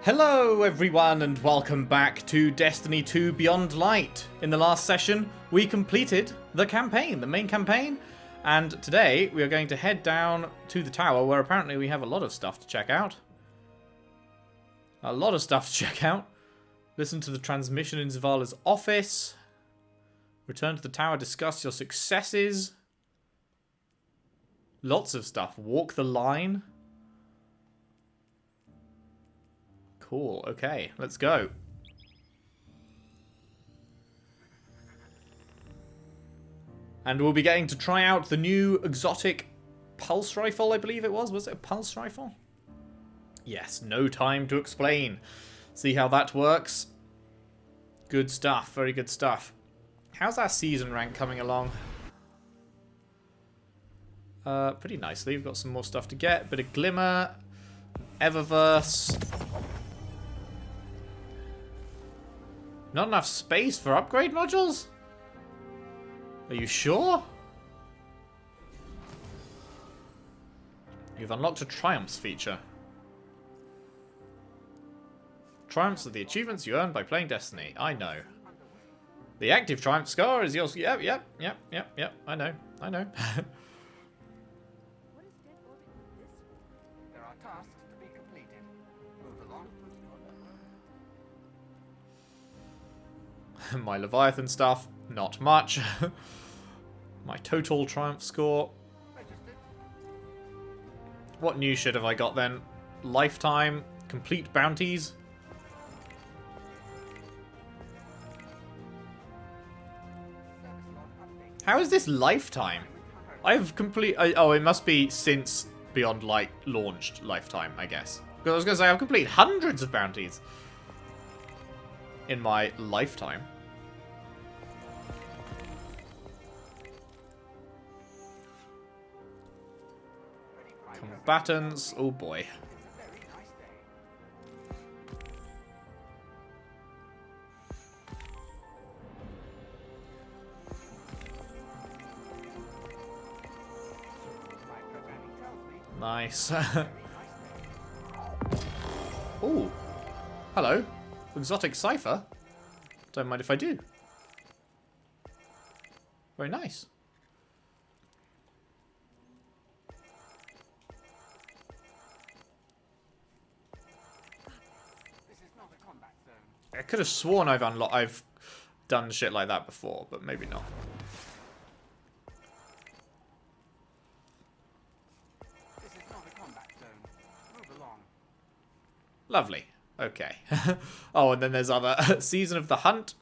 Hello everyone and welcome back to Destiny 2 Beyond Light. In the last session we completed the campaign, the main campaign, and today we are going to head down to the tower where apparently we have a lot of stuff to check out. Listen to the transmission in ZAVALA's office. Return to the tower, discuss your successes. Lots of stuff. Walk the line. Cool, okay, let's go. And we'll be getting to try out the new exotic pulse rifle, I believe it was. Was it a pulse rifle? Yes, no time to explain. See how that works. Good stuff, very good stuff. How's our season rank coming along? Pretty nicely. We've got some more stuff to get. Bit of Glimmer, Eververse. Not enough space for upgrade modules? Are you sure? You've unlocked a Triumphs feature. Triumphs are the achievements you earn by playing Destiny. I know. The active Triumph score is yours. Yep. I know. There are tasks to be completed. Move along. My Leviathan stuff, not much. My total Triumph score. Registered. What new shit have I got then? Lifetime, complete bounties. Service log update. How is this lifetime? I've complete. Oh, it must be since Beyond Light launched lifetime, I guess. Because I was going to say I've completed hundreds of bounties in my lifetime. Combatants. Oh boy. Very nice day. My programming tells me Nice. very nice day. Oh, hello. Exotic cipher. Don't mind if I do. Very nice. This is not a combat zone. I could have sworn I've done shit like that before, but maybe not. This is not a combat zone. Move along. Lovely. Okay. Oh, and then there's other Season of the Hunt.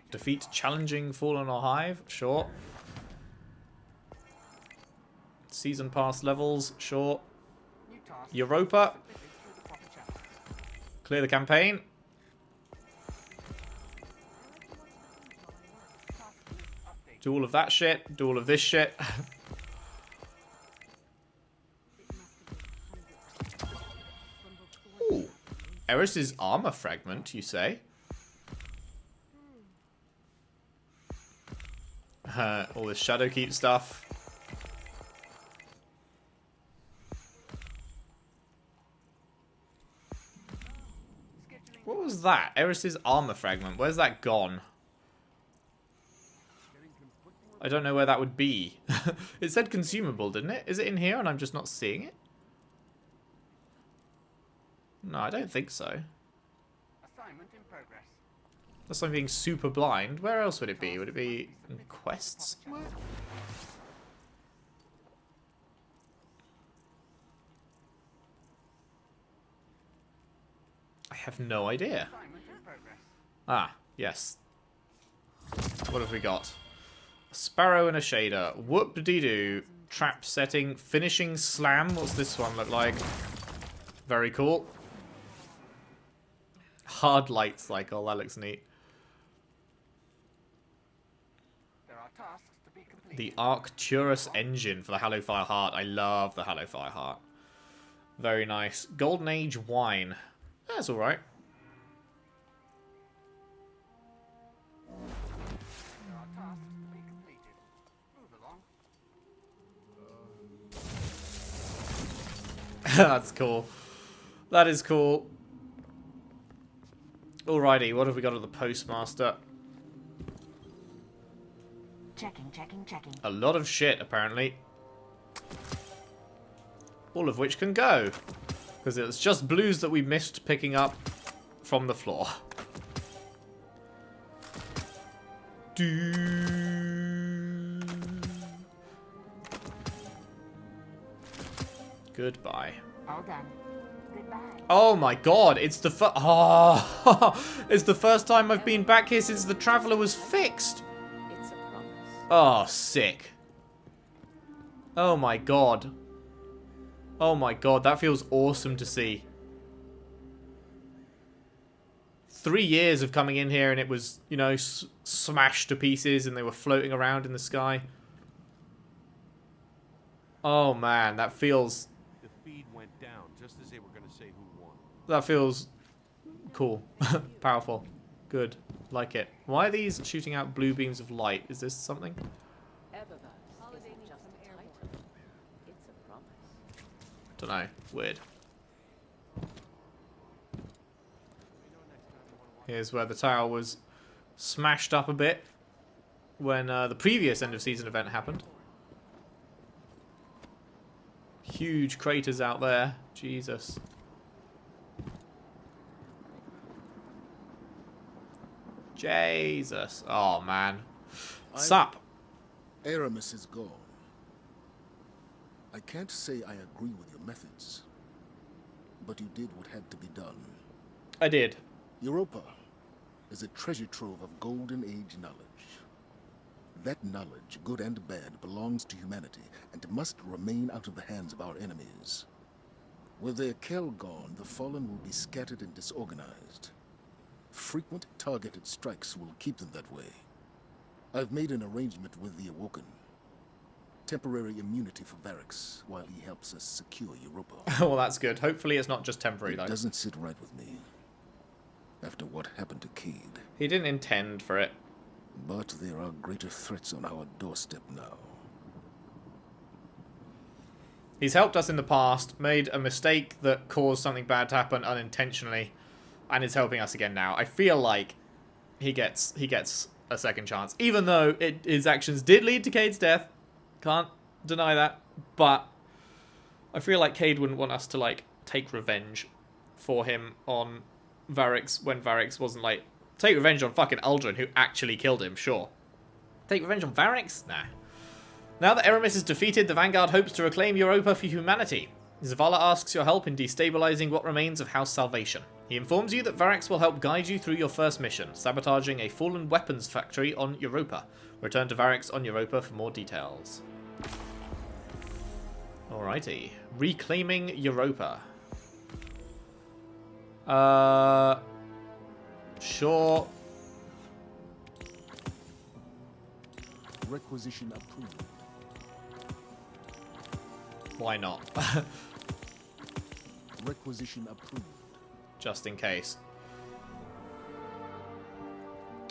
Defeat challenging Fallen or Hive. Sure. Season pass levels. Sure. New tasks Europa. submitted through the proper channels. Clear the campaign. Task list update. Do all of that shit. Do all of this shit. Ooh. Eris's armor fragment, you say? All this Shadowkeep stuff. Scheduling. What was that? Eris's armor fragment. Where's that gone? I don't know where that would be. It said consumable, didn't it? Is it in here and I'm just not seeing it? No, I don't think so. Assignment in progress. Unless I'm being super blind. Where else would it be? Would it be in quests? somewhere? I have no idea. Assignment in progress. Ah, yes. What have we got? A sparrow and a shader. Whoop-de-doo. Trap setting. Finishing slam. What's this one look like? Very cool. Hard light cycle. That looks neat. There are tasks to be completed. The Arcturus engine for the Hallowfire Heart. I love the Hallowfire Heart. Very nice. Golden Age wine. That's alright. There are tasks to be completed. Move along. That's cool. That is cool. Alrighty, what have we got at the postmaster? Checking. A lot of shit, apparently. All of which can go. Because it's just blues that we missed picking up from the floor. Goodbye. All done. Goodbye. Oh my god, it's the it's the first time I've been back here since the Traveller was fixed. It's a promise. Oh, sick. Oh my god. Oh my god, that feels awesome to see. 3 years of coming in here and it was, you know, smashed to pieces and they were floating around in the sky. Oh man, that feels... The feed went down just as they were going to say who won. That feels cool. Powerful. Good. Like it. Why are these shooting out blue beams of light? Is this something? HOLLIDAY needs some airborne. It's a promise. Dunno. Weird. Here's where the tower was smashed up a bit when the previous end of season event happened. Huge craters out there. Jesus. Jesus. Oh, man. Sup? Aramis is gone. I can't say I agree with your methods, but you did what had to be done. I did. Europa is a treasure trove of golden age knowledge. That knowledge, good and bad, belongs to humanity and must remain out of the hands of our enemies. With their Kell gone, the fallen will be scattered and disorganized. Frequent targeted strikes will keep them that way. I've made an arrangement with the Awoken. Temporary immunity for Variks while he helps us secure Europa. Well, that's good. Hopefully it's not just temporary, though. It doesn't sit right with me. After what happened to Cade. He didn't intend for it. But there are greater threats on our doorstep now. He's helped us in the past, made a mistake that caused something bad to happen unintentionally, and is helping us again now. I feel like he gets a second chance, even though his actions did lead to Cade's death. Can't deny that, but I feel like Cade wouldn't want us to like take revenge for him on Variks when Variks wasn't like take revenge on fucking Uldren who actually killed him. Sure, take revenge on Variks? Nah. Now that Aramis is defeated, the Vanguard hopes to reclaim Europa for humanity. ZAVALA asks your help in destabilizing what remains of House Salvation. He informs you that Variks will help guide you through your first mission, sabotaging a fallen weapons factory on Europa. Return to Variks on Europa for more details. Alrighty. Reclaiming Europa. Sure. Requisition approved. Why not? Requisition approved. Just in case.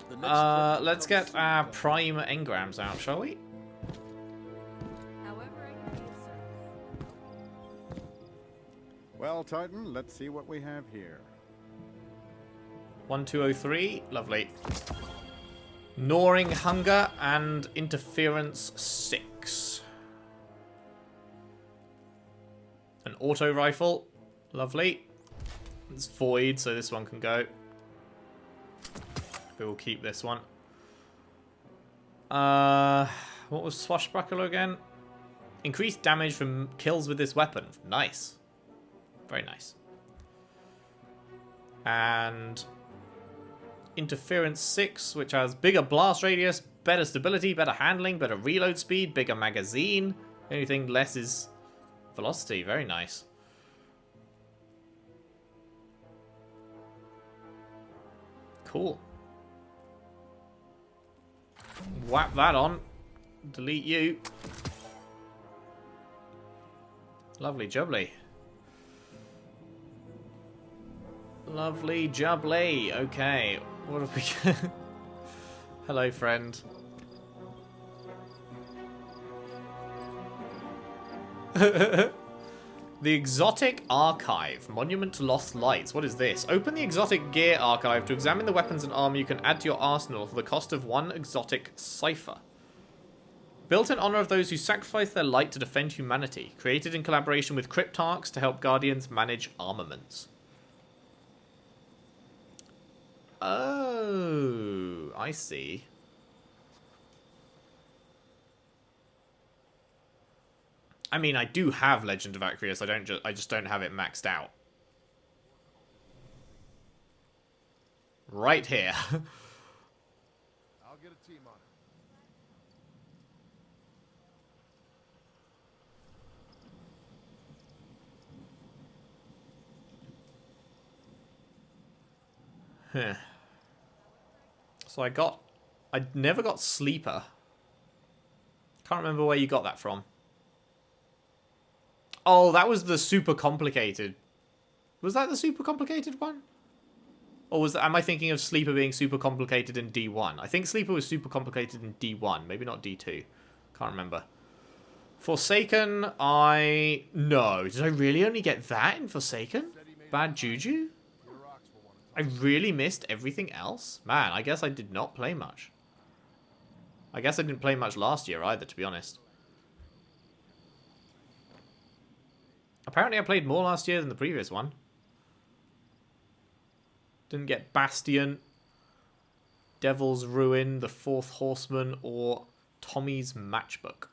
The next Let's get our prime engrams out, shall we? However I can be of service. Well, Titan, let's see what we have here. 1203, lovely. Gnawing Hunger and Interference 6. An auto rifle, lovely. It's void, so this one can go. We will keep this one. What was Swashbuckler again? Increased damage from kills with this weapon. Nice. Very nice. And Interference 6, which has bigger blast radius, better stability, better handling, better reload speed, bigger magazine. Anything less is velocity. Very nice. Cool. Whap that on. Delete you. Lovely jubbly. Lovely jubbly. Okay. What have we... Hello, friend. The Exotic Archive. Monument to Lost Lights. What is this? Open the Exotic Gear Archive to examine the weapons and armor you can add to your arsenal for the cost of 1 exotic cipher. Built in honor of those who sacrificed their light to defend humanity. Created in collaboration with Cryptarchs to help Guardians manage armaments. Oh, I see. I mean, I do have Legend of Acreus. I just don't have it maxed out. Right here. I'll get a team on it. Huh. So I never got Sleeper. Can't remember where you got that from. Oh, that was the super complicated. Was that the super complicated one? Or am I thinking of Sleeper being super complicated in D1? I think Sleeper was super complicated in D1, maybe not D2. Can't remember. Forsaken, no. Did I really only get that in Forsaken? Bad Juju? I really missed everything else? Man, I guess I did not play much. I guess I didn't play much last year either, to be honest. Apparently I played more last year than the previous one. Didn't get Bastion, Devil's Ruin, The Fourth Horseman, or Tommy's Matchbook.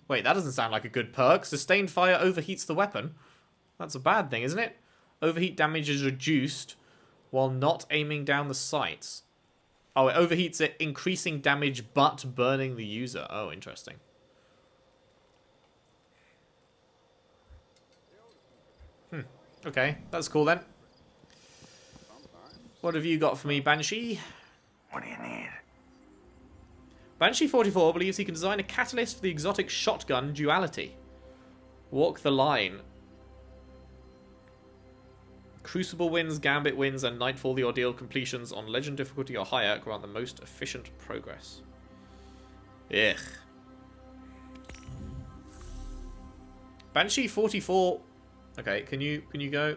Wait, that doesn't sound like a good perk. Sustained fire overheats the weapon. That's a bad thing, isn't it? Overheat damage is reduced while not aiming down the sights. Oh, it overheats it, increasing damage but burning the user. Oh, interesting. Okay, that's cool then. What have you got for me, Banshee? What do you need? Banshee 44 believes he can design a catalyst for the exotic shotgun duality. Walk the line. Crucible wins, Gambit wins, and Nightfall the Ordeal completions on Legend difficulty or higher grant the most efficient progress. Ugh. Banshee 44. Okay, can you go?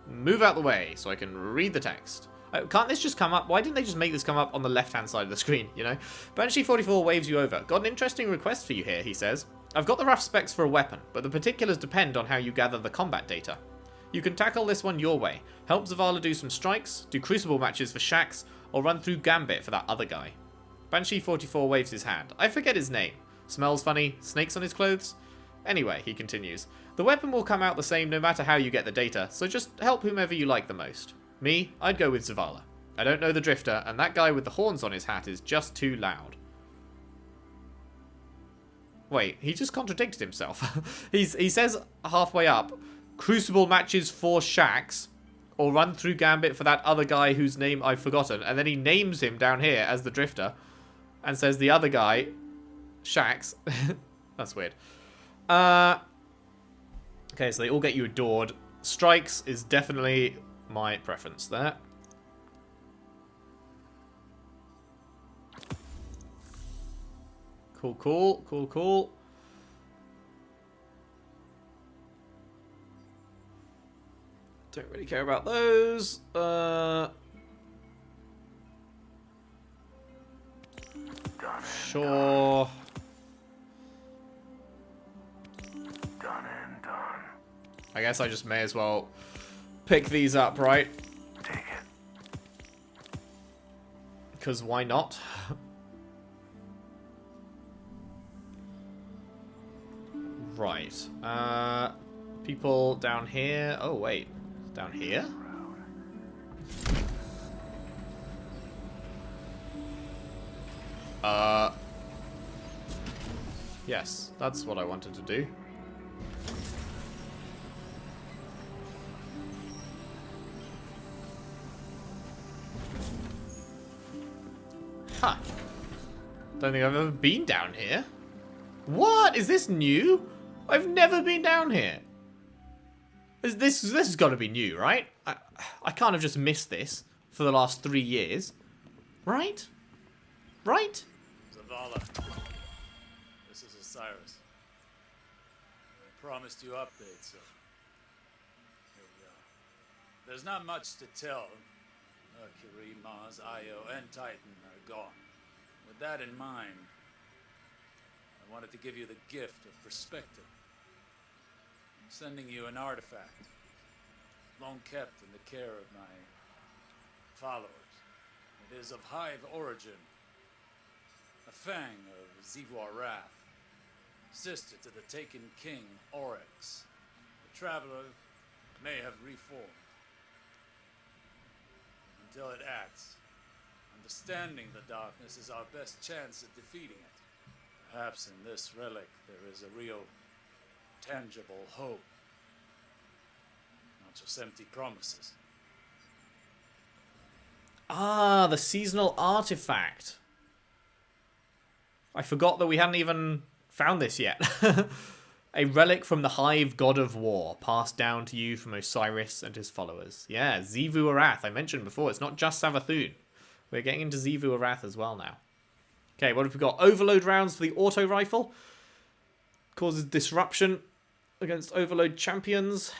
Move out the way so I can read the text. Can't this just come up? Why didn't they just make this come up on the left-hand side of the screen, you know? Banshee 44 waves you over. Got an interesting request for you here, he says. I've got the rough specs for a weapon, but the particulars depend on how you gather the combat data. You can tackle this one your way. Help ZAVALA do some strikes, do crucible matches for Shax, or run through Gambit for that other guy. Banshee 44 waves his hand. I forget his name. Smells funny, snakes on his clothes? Anyway, he continues, the weapon will come out the same no matter how you get the data, so just help whomever you like the most. Me, I'd go with ZAVALA. I don't know the Drifter, and that guy with the horns on his hat is just too loud. Wait, he just contradicted himself. He says halfway up, crucible matches for Shax, or run through Gambit for that other guy whose name I've forgotten, and then he names him down here as the Drifter, and says the other guy, Shax. That's weird. Okay, so they all get you adored. Strikes is definitely my preference there. Cool, cool, cool, cool. Don't really care about those. Sure. Done and done. I guess I just may as well pick these up, right? Take it. Because why not? Right. People down here. Oh, wait. Down here? Yes, that's what I wanted to do. Huh. Don't think I've ever been down here. What? Is this new? I've never been down here. This has got to be new, right? I can't have just missed this for the last 3 years. Right? Right? ZAVALA. promised you updates, so here we are. There's not much to tell. Mercury, Mars, Io, and Titan are gone. With that in mind, I wanted to give you the gift of perspective. I'm sending you an artifact, long kept in the care of my followers. It is of hive origin, a fang of ZAVALA, sister to the taken king, Oryx. The traveler may have reformed. Until it acts, understanding the darkness is our best chance at defeating it. Perhaps in this relic there is a real, tangible hope. Not just empty promises. Ah, the seasonal artifact. I forgot that we hadn't even found this yet. A relic from the Hive God of War, passed down to you from Osiris and his followers. Yeah, ZAVALA. I mentioned before, it's not just Savathûn. We're getting into ZAVALA as well now. Okay, what have we got? Overload rounds for the auto rifle. Causes disruption against overload champions.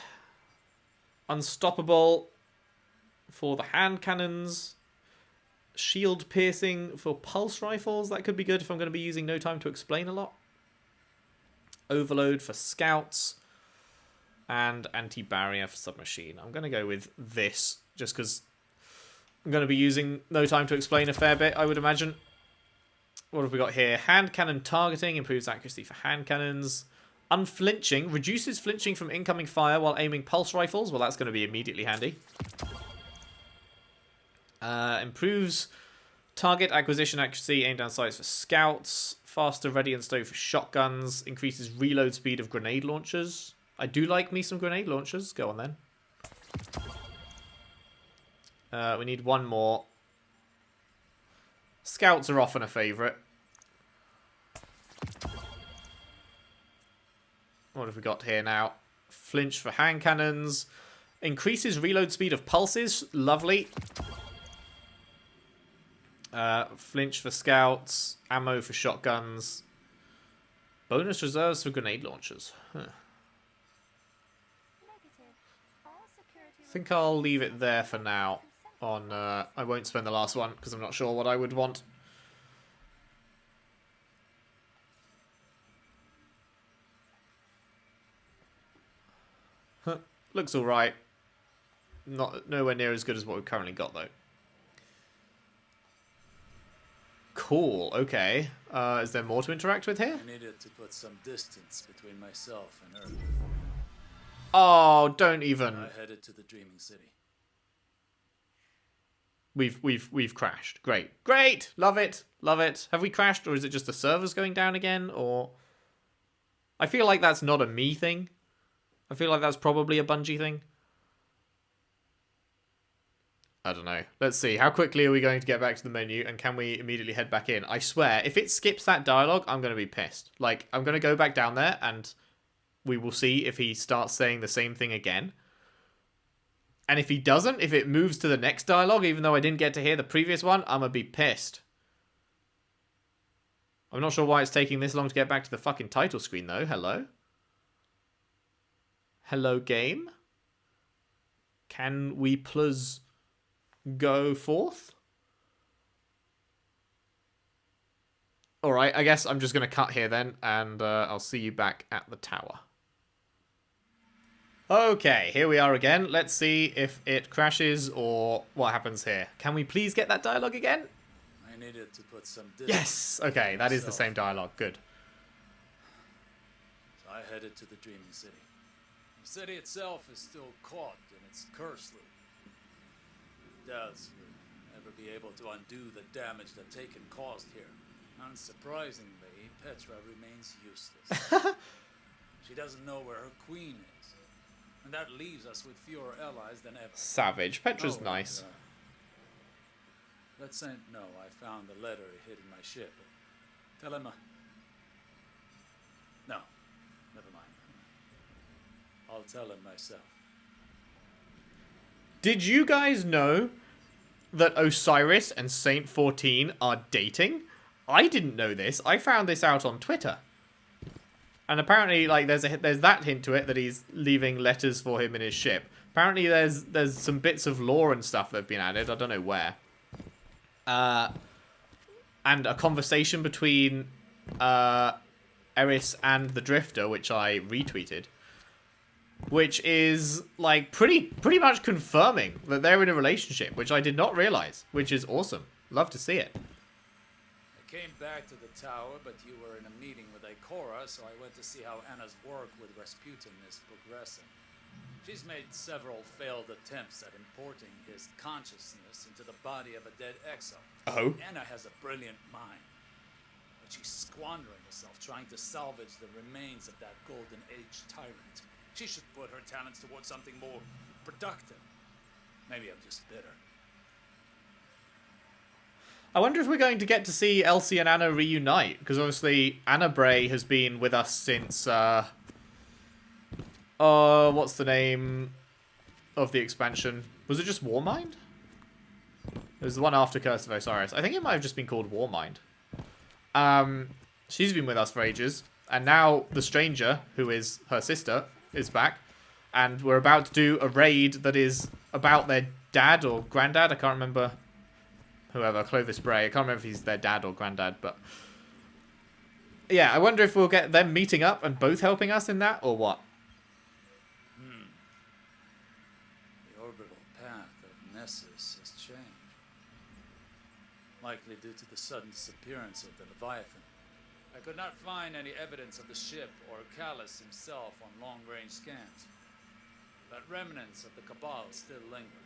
Unstoppable for the hand cannons. Shield piercing for pulse rifles. That could be good if I'm going to be using No Time to Explain a lot. Overload for scouts. And anti-barrier for submachine. I'm going to go with this just because I'm going to be using No Time to Explain a fair bit, I would imagine. What have we got here? Hand cannon targeting. Improves accuracy for hand cannons. Unflinching. Reduces flinching from incoming fire while aiming pulse rifles. Well, that's going to be immediately handy. Improves target acquisition accuracy. Aim down sights for scouts. Faster ready and stow for shotguns. Increases reload speed of grenade launchers. I do like me some grenade launchers. Go on then. We need one more. Scouts are often a favourite. What have we got here now? Flinch for hand cannons. Increases reload speed of pulses. Lovely. Flinch for scouts. Ammo for shotguns. Bonus reserves for grenade launchers. Huh. I think I'll leave it there for now. I won't spend the last one because I'm not sure what I would want. Looks alright. Nowhere near as good as what we've currently got though. Cool, okay. Is there more to interact with here? I needed to put some distance between myself and Earth. Oh, don't even. I headed to the Dreaming City. We've crashed. Great. Great! Love it. Love it. Have we crashed, or is it just the servers going down again, or... I feel like that's not a me thing. I feel like that's probably a Bungie thing. I don't know. Let's see. How quickly are we going to get back to the menu, and can we immediately head back in? I swear, if it skips that dialogue, I'm going to be pissed. Like, I'm going to go back down there, and we will see if he starts saying the same thing again. And if he doesn't, if it moves to the next dialogue, even though I didn't get to hear the previous one, I'm going to be pissed. I'm not sure why it's taking this long to get back to the fucking title screen, though. Hello? Hello, game? Can we please go forth? Alright, I guess I'm just going to cut here then, and I'll see you back at the tower. Okay, here we are again. Let's see if it crashes or what happens here. Can we please get that dialogue again? I needed to put some distance. Yes! Okay, that is the same dialogue. Good. So I headed to the Dreaming City. The city itself is still caught in its curse loop. Doubts you'll ever be able to undo the damage that Taken caused here. Unsurprisingly, Petra remains useless. She doesn't know where her queen is. And that leaves us with fewer allies than ever. Savage. Petra's nice. Let Saint know I found the letter he hid in my ship. Tell him No, never mind. I'll tell him myself. Did you guys know that Osiris and Saint 14 are dating? I didn't know this. I found this out on Twitter. And apparently, like, there's that hint to it that he's leaving letters for him in his ship. Apparently, there's some bits of lore and stuff that have been added. I don't know where. And a conversation between Eris and the Drifter, which I retweeted, which is like pretty much confirming that they're in a relationship, which I did not realize, which is awesome. Love to see it. I came back to the tower, but you were in a meeting with Ikora, so I went to see how Anna's work with Rasputin is progressing. She's made several failed attempts at importing his consciousness into the body of a dead Exo. Oh. Anna has a brilliant mind, but she's squandering herself trying to salvage the remains of that Golden Age tyrant. She should put her talents towards something more productive. Maybe I'm just bitter. I wonder if we're going to get to see Elsie and Anna reunite, because obviously Anna Bray has been with us since, what's the name of the expansion? Was it just Warmind? It was the one after Curse of Osiris. I think it might have just been called Warmind. She's been with us for ages, and now the Stranger, who is her sister, is back, and we're about to do a raid that is about their dad or granddad. I can't remember. Whoever, Clovis Bray. I can't remember if he's their dad or granddad, but yeah, I wonder if we'll get them meeting up and both helping us in that, or what? The orbital path of Nessus has changed. Likely due to the sudden disappearance of the Leviathan. I could not find any evidence of the ship or Callus himself on long-range scans. But remnants of the Cabal still linger.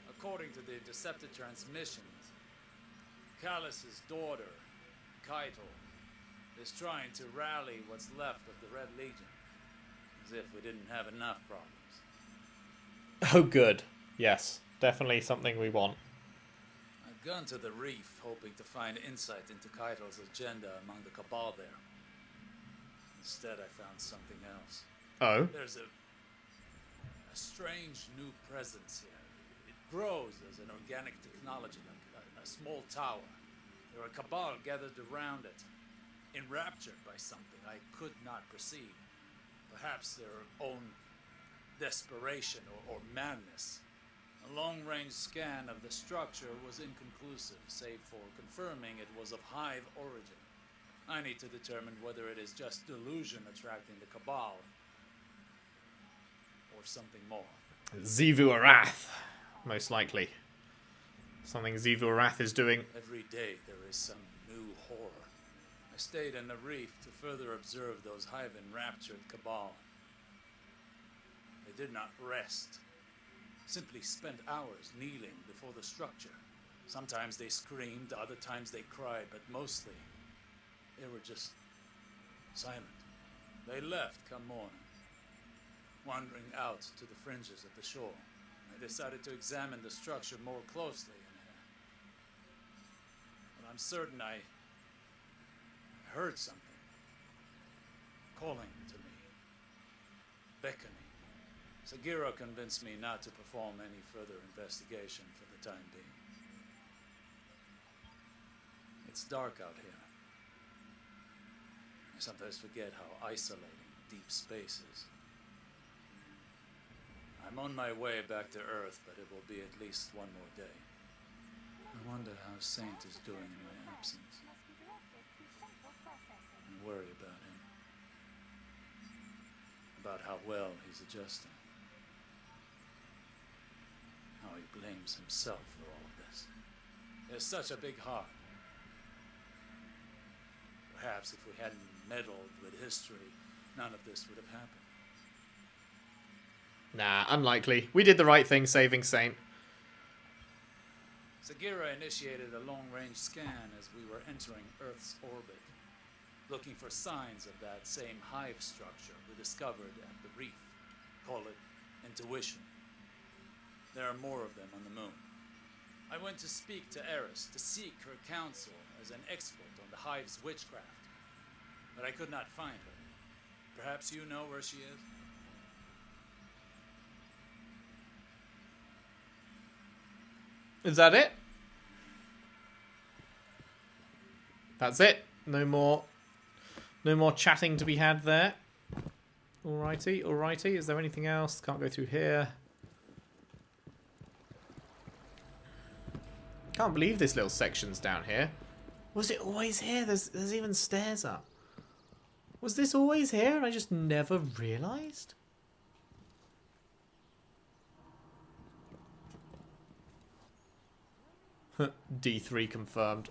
According to the intercepted transmissions, Callus's daughter, Keitel, is trying to rally what's left of the Red Legion. As if we didn't have enough problems. Oh, good. Yes, definitely something we want. I've gone to the reef, hoping to find insight into Keitel's agenda among the Cabal there. Instead, I found something else. Oh? There's a strange new presence here. It grows as an organic technology, like a small tower. There are Cabal gathered around it, enraptured by something I could not perceive. Perhaps their own desperation or madness. A long-range scan of the structure was inconclusive, save for confirming it was of Hive origin. I need to determine whether it is just delusion attracting the Cabal, or something more. Xivu Arath, most likely. Something Xivu Arath is doing. Every day there is some new horror. I stayed in the reef to further observe those Hive-enraptured Cabal. They did not rest. Simply spent hours kneeling before the structure. Sometimes they screamed, other times they cried, but mostly they were just silent. They left come morning, wandering out to the fringes of the shore. I decided to examine the structure more closely, but I'm certain I heard something calling to me, beckoning. Sagira convinced me not to perform any further investigation for the time being. It's dark out here. I sometimes forget how isolating deep space is. I'm on my way back to Earth, but it will be at least one more day. I wonder how Saint is doing in my absence. I worry about him. About how well he's adjusting. How he blames himself for all of this. He has such a big heart. Perhaps if we hadn't meddled with history, none of this would have happened. Nah, unlikely. We did the right thing saving Saint. Sagira initiated a long-range scan as we were entering Earth's orbit, looking for signs of that same hive structure we discovered at the reef. Call it intuition. There are more of them on the moon. I went to speak to Eris to seek her counsel as an expert on the hive's witchcraft, but I could not find her. Perhaps you know where she is? Is that it? That's it. No more No more chatting to be had there. Alrighty, alrighty. Is there anything else? Can't go through here. Can't believe this little section's down here. Was it always here? There's even stairs up. Was this always here and I just never realised? D3 confirmed.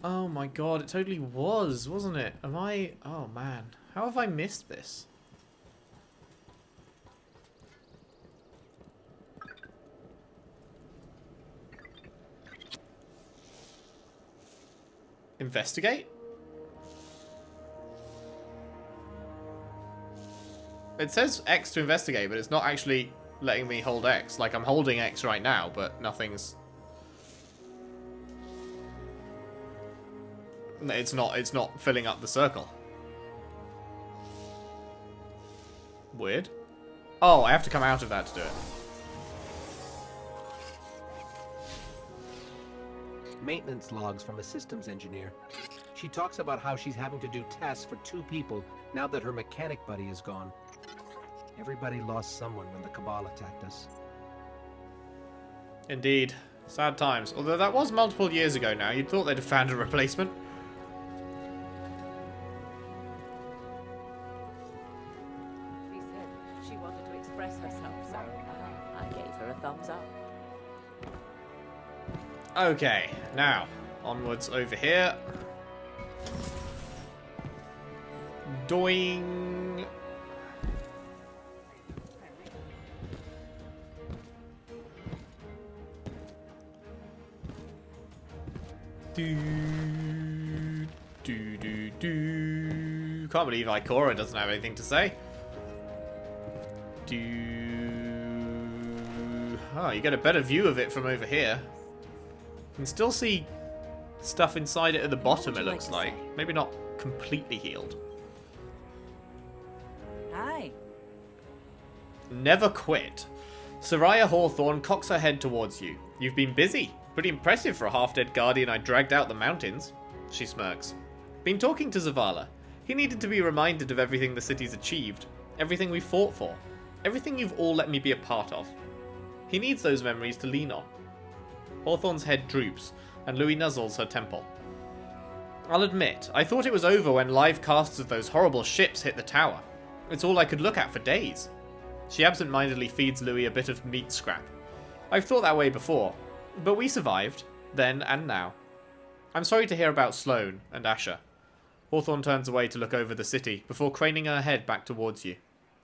Oh my god, it totally was, wasn't it? Am I... Oh man. How have I missed this? Investigate? It says X to investigate, but it's not actually letting me hold X. Like, I'm holding X right now, but nothing's... It's not filling up the circle. Weird. Oh, I have to come out of that to do it. Maintenance logs from a systems engineer. She talks about how she's having to do tests for 2 people now that her mechanic buddy is gone. Everybody lost someone when the Cabal attacked us. Indeed. Sad times. Although that was multiple years ago now. You'd thought they'd have found a replacement. She said she wanted to express herself, so I gave her a thumbs up. Okay, now, onwards over here. Doing... Can't believe Ikora doesn't have anything to say. Oh, you get a better view of it from over here. You can still see stuff inside it at the bottom, it looks like. Maybe not completely healed. Hi. Never quit. SURAYA Hawthorne cocks her head towards you. You've been busy. Pretty impressive for a half-dead guardian I dragged out the mountains. She smirks. Been talking to ZAVALA. He needed to be reminded of everything the city's achieved. Everything we fought for. Everything you've all let me be a part of. He needs those memories to lean on. Hawthorne's head droops, and Louis nuzzles her temple. I'll admit, I thought it was over when live casts of those horrible ships hit the tower. It's all I could look at for days. She absent-mindedly feeds Louis a bit of meat scrap. I've thought that way before, but we survived, then and now. I'm sorry to hear about Sloane and Asher. Hawthorne turns away to look over the city, before craning her head back towards you.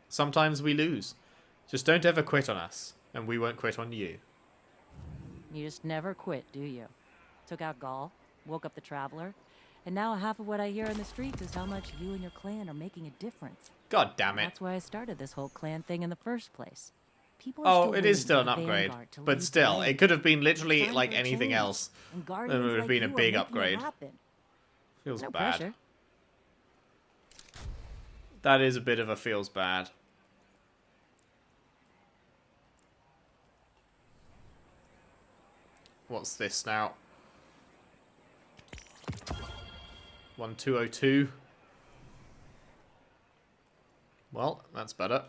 Sometimes we lose. Just don't ever quit on us, and we won't quit on you. You just never quit, do you? Took out Gaul, woke up the Traveler, and now half of what I hear in the streets is how much you and your clan are making a difference. God damn it. That's why I started this whole clan thing in the first place. People Oh, it is still an upgrade, but still, it could have been literally like anything else. And It would have been a big upgrade. Feels No bad. pressure. That is a bit of a feels bad. What's this now? 1202. Well, that's better.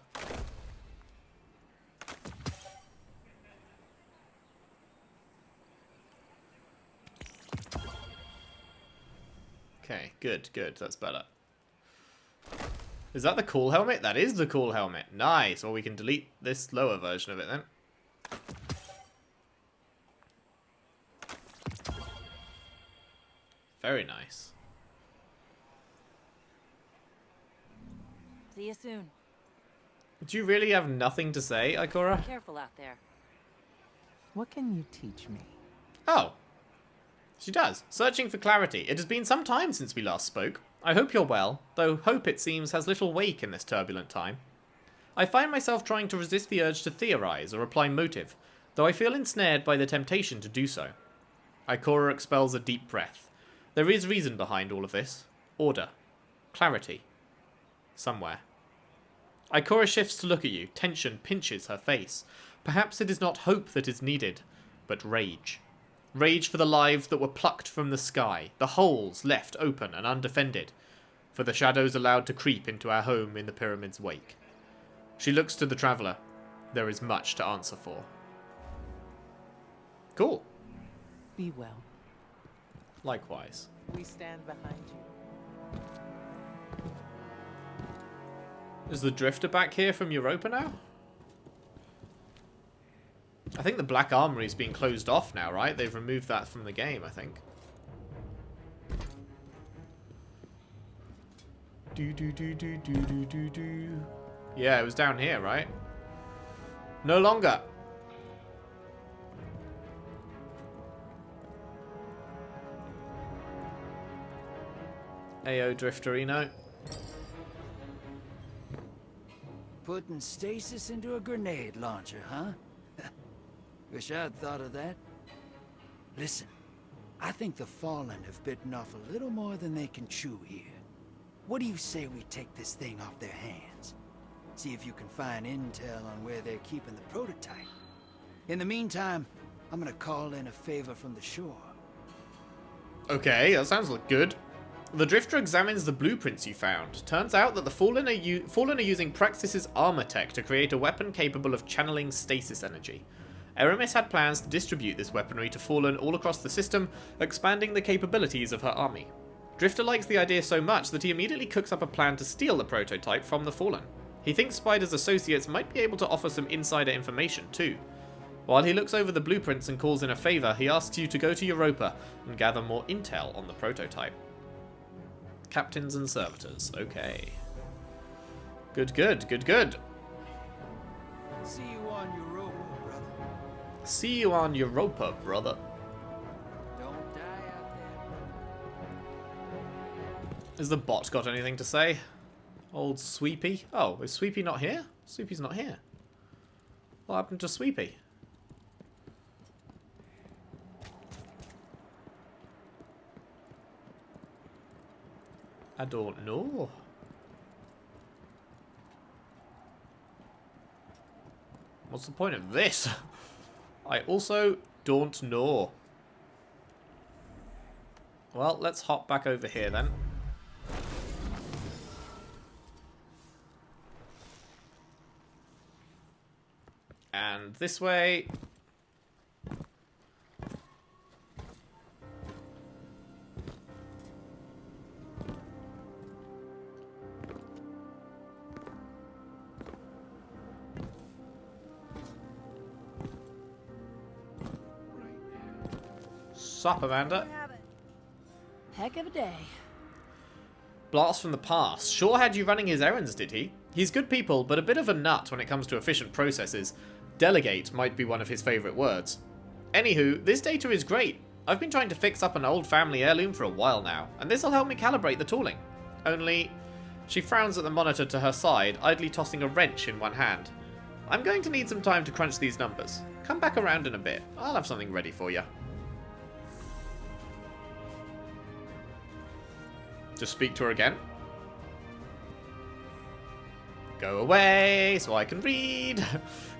Okay, good, good. That's better. Is that the cool helmet? That is the cool helmet. Nice. Well, we can delete this lower version of it then. Very nice. See you soon. Do you really have nothing to say, Ikora? Careful out there. What can you teach me? Oh. She does. Searching for clarity. It has been some time since we last spoke. I hope you're well, though hope, it seems, has little wake in this turbulent time. I find myself trying to resist the urge to theorize or apply motive, though I feel ensnared by the temptation to do so. Ikora expels a deep breath. There is reason behind all of this. Order. Clarity. Somewhere. Ikora shifts to look at you. Tension pinches her face. Perhaps it is not hope that is needed, but rage. rage for the lives that were plucked from the sky, the holes left open and undefended, for the shadows allowed to creep into our home in the pyramid's wake. She looks to the traveller. There is much to answer for. Cool. Be well. Likewise. We stand behind you. Is the Drifter back here from Europa now? I think the Black Armory's being closed off now, right? They've removed that from the game, I think. Do. Yeah, it was down here, right? No longer. Ayo, Drifterino. Putting Stasis into a grenade launcher, huh? Wish I'd thought of that. Listen, I think the Fallen have bitten off a little more than they can chew here. What do you say we take this thing off their hands? See if you can find intel on where they're keeping the prototype. In the meantime, I'm gonna call in a favor from the shore. Okay, that sounds like good. The Drifter examines the blueprints you found. Turns out that the Fallen are using Praxis's armor tech to create a weapon capable of channeling stasis energy. Aramis had plans to distribute this weaponry to Fallen all across the system, expanding the capabilities of her army. Drifter likes the idea so much that he immediately cooks up a plan to steal the prototype from the Fallen. He thinks Spider's associates might be able to offer some insider information too. While he looks over the blueprints and calls in a favor, he asks you to go to Europa and gather more intel on the prototype. Captains and servitors, okay. Good. See you on Europa, brother. See you on Europa, brother. Don't die out there. Has the bot got anything to say? Old Sweepy? Oh, is Sweepy not here? Sweepy's not here. What happened to Sweepy? I don't know. What's the point of this? I also don't know. Well, let's hop back over here then. And this way. Sup, Amanda? Heck of a day. Blast from the past. Sure had you running his errands, did he? He's good people, but a bit of a nut when it comes to efficient processes. Delegate might be one of his favourite words. Anywho, this data is great. I've been trying to fix up an old family heirloom for a while now, and this'll help me calibrate the tooling. Only, she frowns at the monitor to her side, idly tossing a wrench in one hand. I'm going to need some time to crunch these numbers. Come back around in a bit. I'll have something ready for you. Just speak to her again. Go away so I can read.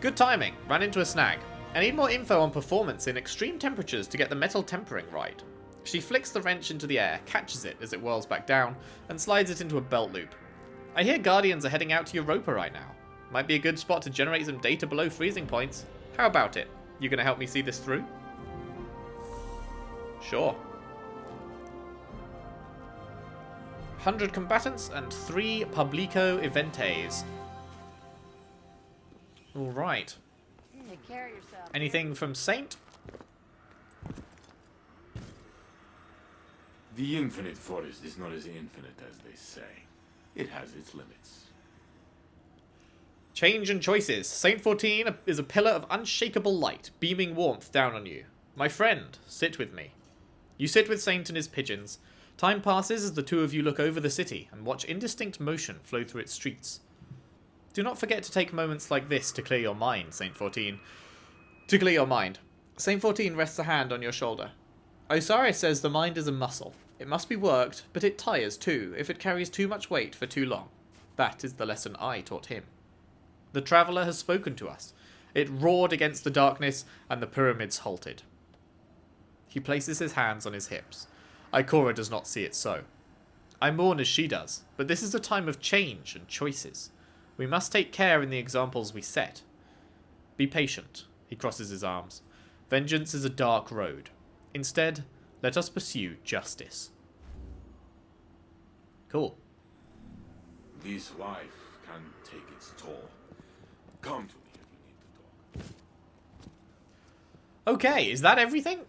Good timing. Ran into a snag. I need more info on performance in extreme temperatures to get the metal tempering right. She flicks the wrench into the air, catches it as it whirls back down, and slides it into a belt loop. I hear Guardians are heading out to Europa right now. Might be a good spot to generate some data below freezing points. How about it? You gonna help me see this through? Sure. 100 combatants and 3 publico eventes. Alright. Take care of yourself. Anything from Saint? The infinite forest is not as infinite as they say. It has its limits. Change and choices. Saint 14 is a pillar of unshakable light, beaming warmth down on you. My friend, sit with me. You sit with Saint and his pigeons. Time passes as the two of you look over the city and watch indistinct motion flow through its streets. Do not forget to take moments like this to clear your mind, Saint 14. To clear your mind. Saint 14 rests a hand on your shoulder. Osiris says the mind is a muscle. It must be worked, but it tires too if it carries too much weight for too long. That is the lesson I taught him. The traveller has spoken to us. It roared against the darkness, and the pyramids halted. He places his hands on his hips. Ikora does not see it so. I mourn as she does, but this is a time of change and choices. We must take care in the examples we set. Be patient. He crosses his arms. Vengeance is a dark road. Instead, let us pursue justice. Cool. This life can take its toll. Come to me if you need to talk. Okay, is that everything?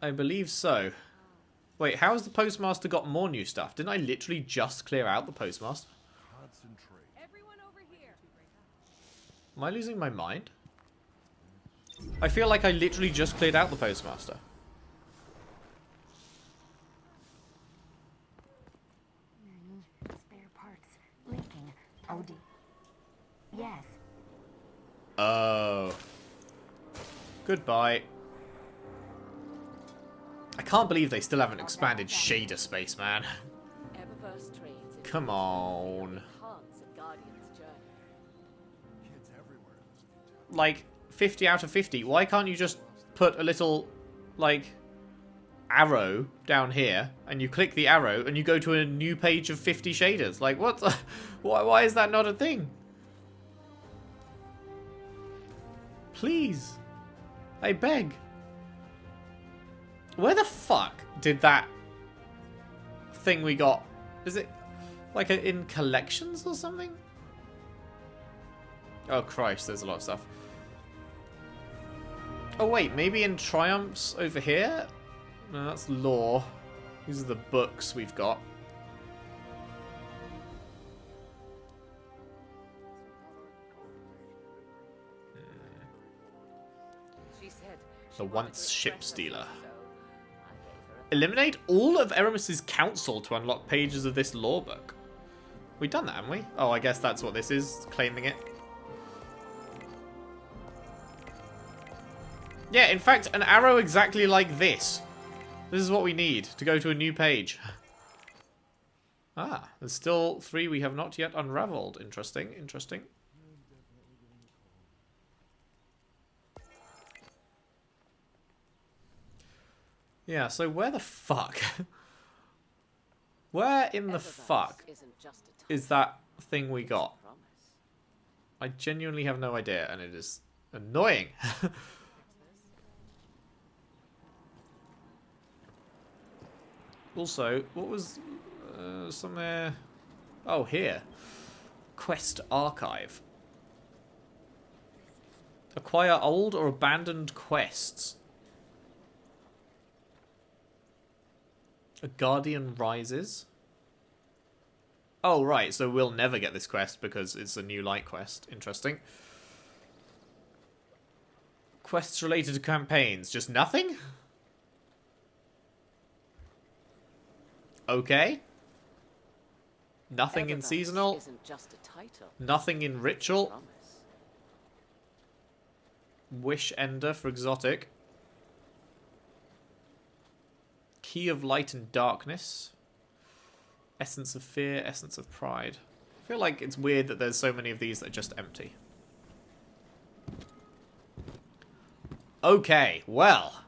I believe so. Wait, how has the postmaster got more new stuff? Didn't I literally just clear out the postmaster? Everyone over here. Am I losing my mind? I feel like I literally just cleared out the postmaster. Spare parts. Leaking. OD. Yes. Oh. Goodbye. I can't believe they still haven't expanded shader space, man. Eververse trains in Come on. enhance a Guardian's journey. Like, 50 out of 50. Why can't you just put a little, like, arrow down here, and you click the arrow, and you go to a new page of 50 shaders? Like, what the, why is that not a thing? Please. I beg. Where the fuck did that thing we got? Is it like in collections or something? Oh Christ, there's a lot of stuff. Oh wait, maybe in Triumphs over here? No, that's lore. These are the books we've got. She said The once ship stealer. Eliminate all of Eramis's council to unlock pages of this lore book. We've done that, haven't we? Oh, I guess that's what this is, claiming it. Yeah, in fact, an arrow exactly like this. This is what we need to go to a new page. Ah, there's still 3 we have not yet unraveled. Interesting, interesting. Yeah, so where the fuck? Where in the fuck is that thing we got? I genuinely have no idea, and it is annoying. Also, what was somewhere? Oh, here. Quest archive. Acquire old or abandoned quests. A Guardian Rises. Oh, right, so we'll never get this quest because it's a new light quest. Interesting. Quests related to campaigns. Just nothing? Okay. Nothing in seasonal. Isn't just a title. Nothing in ritual. Wish Ender for exotic. Key of Light and Darkness. Essence of Fear, Essence of Pride. I feel like it's weird that there's so many of these that are just empty. Okay, well.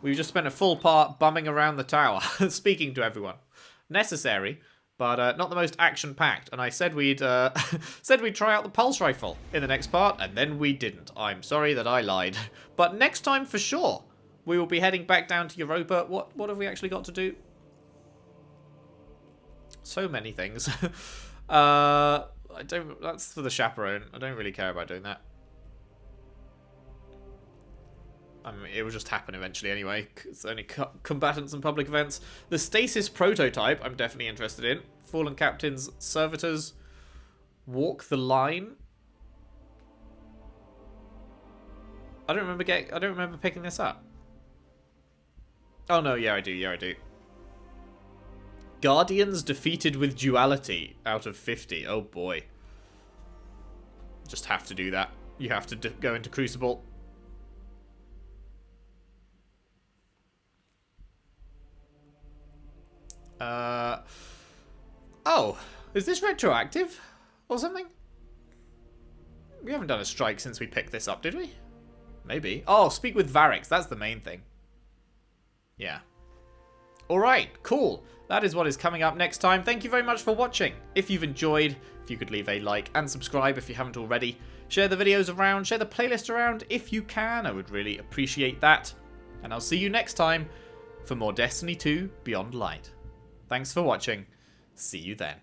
We've just spent a full part bumming around the tower, speaking to everyone. Necessary, but not the most action-packed. And I said we'd said we'd try out the pulse rifle in the next part, and then we didn't. I'm sorry that I lied. But next time for sure. We will be heading back down to Europa. What have we actually got to do? So many things. I don't. That's for the chaperone. I don't really care about doing that. I mean, it will just happen eventually anyway. It's only combatants and public events. The Stasis prototype, I'm definitely interested in. Fallen Captains, Servitors, Walk the Line. I don't remember picking this up. Oh no, yeah I do, yeah I do. Guardians defeated with duality out of 50. Oh boy. Just have to do that. You have to go into Crucible. Oh, is this retroactive or something? We haven't done a strike since we picked this up, did we? Maybe. Oh, speak with Variks. That's the main thing. Yeah. Alright, cool. That is what is coming up next time. Thank you very much for watching. If you've enjoyed, if you could leave a like and subscribe if you haven't already. Share the videos around, share the playlist around if you can. I would really appreciate that. And I'll see you next time for more Destiny 2 Beyond Light. Thanks for watching. See you then.